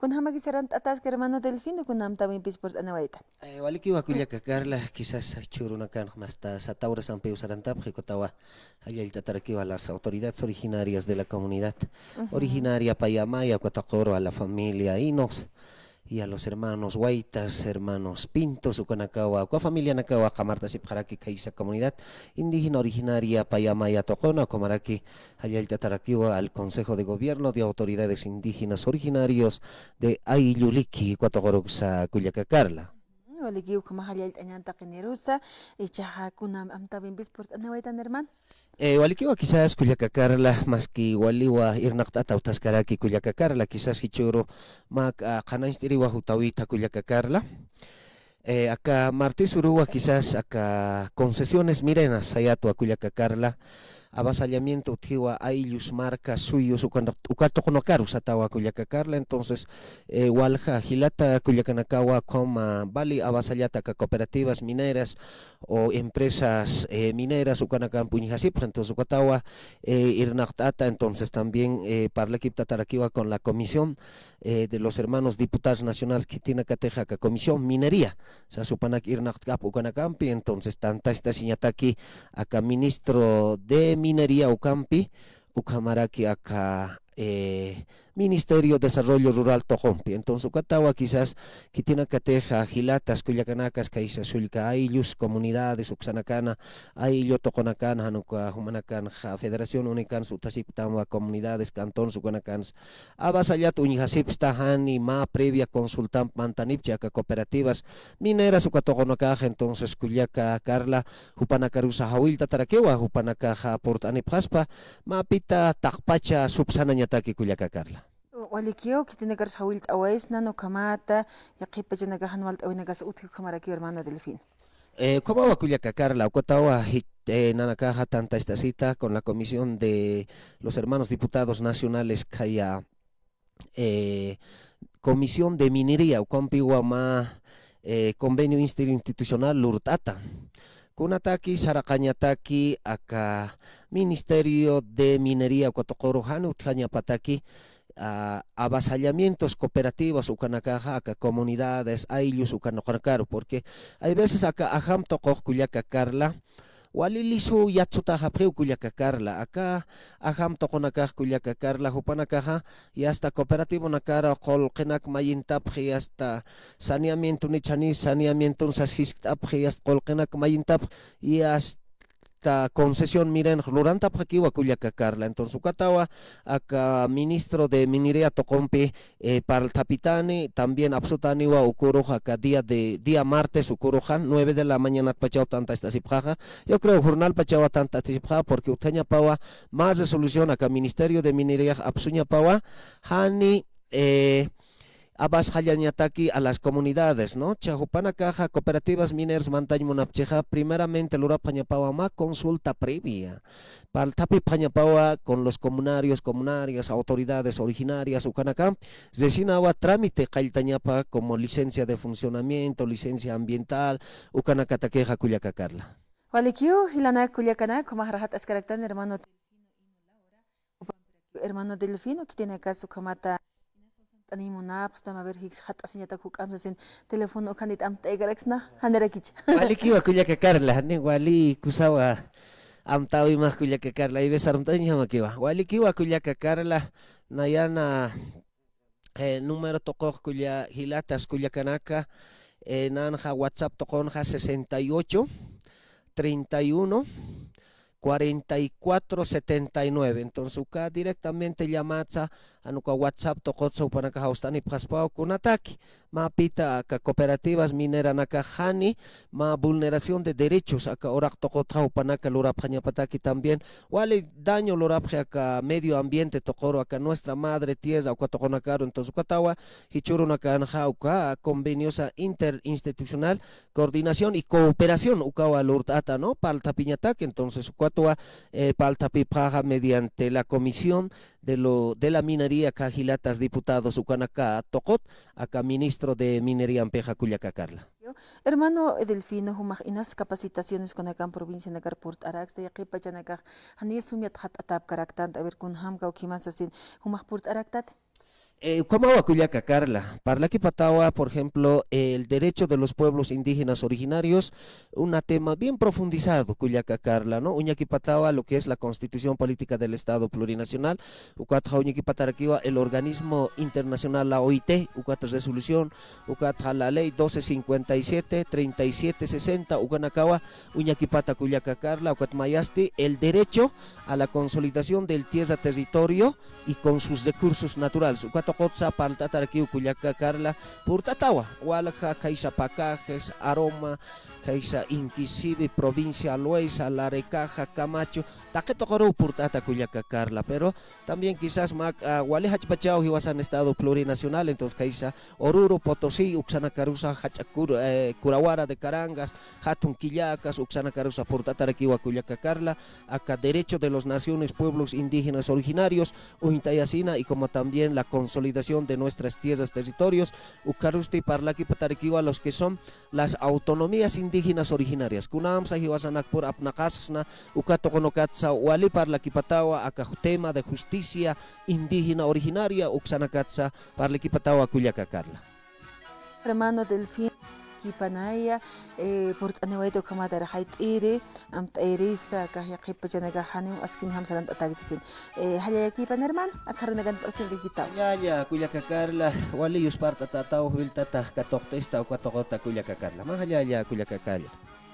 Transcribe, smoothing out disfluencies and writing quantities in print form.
Kun hamagi serant atas que hermano Delfino kun nam también pisport anawaita. Waliki wakullaka Carla, quizás churunakan hasta Sataura San Pedro Sarantap, Jicotawa, allá tatarakiwa a las autoridades originarias de la comunidad, originaria Payamaya, Cotacoro, a la familia Inos y a los hermanos Guaitas, hermanos Pintos, Ucanacagua, familia Nacagua, Camarta Sipjaraki, Kaisa comunidad indígena originaria Payamaya Tocona, Comaraki, allá el tatarakiwa al Consejo de Gobierno de Autoridades Indígenas Originarios de Aylluliki, Cotagoroxa, Cuyacacarla. Waligiu kuma halal anyanta qinerusa chaha kunam am también pisport anawaita hermano. Walikiwa quizás Cuyacacarla, más que waliwa irnaqtata utaskaraki Cuyacacarla, quizás hichuro mak qanaistiriwa hutawita Cuyacacarla. Acá Martí Urúa quizás acá concesiones mirenas sayato a Cuyacacarla, avasallamiento utiwa aylus marca suyos ukato konokaru satawa Cuyacacarla, entonces walja gilata Cuyacanacagua como bali avasallata ka cooperativas mineras o empresas mineras ukanakan puñijasip, entonces ukatawa irnaqtata, entonces también para el equipo tatarakiwa con la comisión de los hermanos diputados nacionales que tiene cateja ka comisión minería, o sea, supanak irnaqtkap ukanakampi, entonces tanta esta siñataki acá ministro de minería ucampi ucamaraki acá Ministerio de Desarrollo Rural Tojompi. Entonces, Ucatawa quizás que tiene cateja, gilatas, cuyacanacas, caisa sulca, ayllus, comunidades, uxanacana, ayllo toconacan, hanuca, humanacan, Federación Unican, sutasiptama, comunidades, cantón, sucanacan, abasayat, uñihasipstahani, ma previa consultan, mantanipcha, cooperativas mineras, ucatoconacaja, entonces, cuyaca, Carla, hupanacarusa, hawil, tatarakewa, hupanacaja, portanipaspa, ma pita, takpacha, subsananyataki, cuyaca, Carla. Walikio que tiene que ser awais nano kamata ya que pa jena gahan walt awina gas utki kamaraki hermano Delfín. ¿Cómo va a Cuyacacar la Ocotawa Nanakaja tanta esta cita con la comisión de los hermanos diputados nacionales Kaya comisión de minería Ucampiwama convenio interinstitucional Lurtata? Kunataki Saracañataki acá Ministerio de Minería Ucatocoro Hanu Pataki avasallamientos cooperativas ucanacaja acá comunidades aylus ucanacaru porque hay veces acá ajam tocoh Cuyacacarla walilisu yatsutaja preu Cuyacacarla acá ajam toconacaj Cuyacacarla hupanakaja y hasta cooperativo nakara qolqenak mayintapji hasta saneamiento ni chanis saneamiento sashiskapji hasta qolqenak mayintap y hasta concesión miren luranta pakiwa Cuyacacarla, entonces Ucatawa acá ministro de minería tocompe para el tapitani también absolutaniwa ukuruja acá día martes ukurujan 9 de la mañana pachao tanta esta sipjaja, yo creo jornal pachao tanta sipjaja porque utaña pawa más resolución acá ministerio de minería absuña pawa hani abas hallañataki a las comunidades, ¿no? Chahupana caja, cooperativas mineras mantañ munapcheja, primeramente lura pañapawa ma consulta previa. Para el tapi pañapawa con los comunarios, comunarias, autoridades originarias, ucanacam, zesinawa trámite cailtañapa como licencia de funcionamiento, licencia ambiental, ucanacataqueja Cuyacacarla. Walikio hilana Culiacana como harahat ascaractan hermano Delfino que tiene acá su kamata animuna pastama ver hicks hat asiñata kuk amsasin teléfono kanit am tegaraxna hanerakich. Walikiwa Cuyacacarla, ni wali kusawa amtawi más Cuyacacarla y besarumtaña makiwa. Walikiwa Cuyacacarla nayana número tokoh hilatas Culiacanaca nanja WhatsApp tokonja 68 31 4479. Entonces, acá directamente llamaza a nuestra WhatsApp tocotso para que haustani paspao con ataque. Ma pita acá cooperativas mineras acá hani, ma vulneración de derechos acá orak tocotao para que lura pataki también. Wale daño lura acá medio ambiente tocoro acá nuestra madre tierra acá toconacaro. Entonces, acá hichuru acá anjauca conveniosa interinstitucional coordinación y cooperación ukawa lurtata no para el tapiñataque. Entonces, palta pipaja mediante la comisión de la minería cajilatas diputados ucanaca tocot acá ministro de minería ampeja Cuyacacarla. Hermano Delfino humach inas capacitaciones con acá en provincia de Carport Arax de Yaquipa Yanacaj Hanil sumiat hat atap karaktant a ver kun hamga o kimasasin humach port araktat. Como Cuyaca Carla, Parlaki Patawa, por ejemplo, el derecho de los pueblos indígenas originarios, un tema bien profundizado, Cuyaca Carla, ¿no? Uñaki Patawa, lo que es la Constitución Política del Estado Plurinacional, Ucatja Uñaki Patarakiwa, el organismo internacional, la OIT, Ucatja Resolución, Ucatja la Ley 1257, 3760, Ucanakawa, Uñaki Pata Cuyaca Carla, Ucatmayasti, el derecho a la consolidación del tierra territorio y con sus recursos naturales. Kotsa paltatarki Cuyaca Carla Purtatawa, Walja, Caixa Pacajes, Aroma, Caixa Inquisive, Provincia Loesa, Larecaja, Camacho, Taquetocoru Purtata Cuyaca Carla, pero también quizás Walejach Pachao Hiwasan Estado Plurinacional, entonces Caixa Oruro, Potosí, Uxanacarusa, Hachacur, Curahuara de Carangas, Hatun Quillacas, Uxanacarusa Purtatarki Cuyaca Carla, acá derecho de las naciones, pueblos indígenas originarios, Uintayacina y como también la consolidación de nuestras tierras, territorios, Ucarusti Parlaki Patarikiwa, los que son las autonomías indígenas originarias. Kunam Sahiwasanakpur Apnakasna, Ukatokonokatsa, Wali Parlaki Patawa, tema de justicia indígena originaria, Uxanakatsa, Parlaki Patawa, Cuyaca Carla. Hermano Delfín. Kipanaya, Portanewaito Kamadar Height Iri, Irista, Kahipajanaga Hanim, Askin Hamsaran Atagitisin. Hayaki Panerman, a Karanagan Pacifica. Ya, Cuyaca Carla, Wali Usparta Tatao, Viltata, Catoctesta o Catogota, Cuyaca Carla. Mahaya, Cuyaca Carla.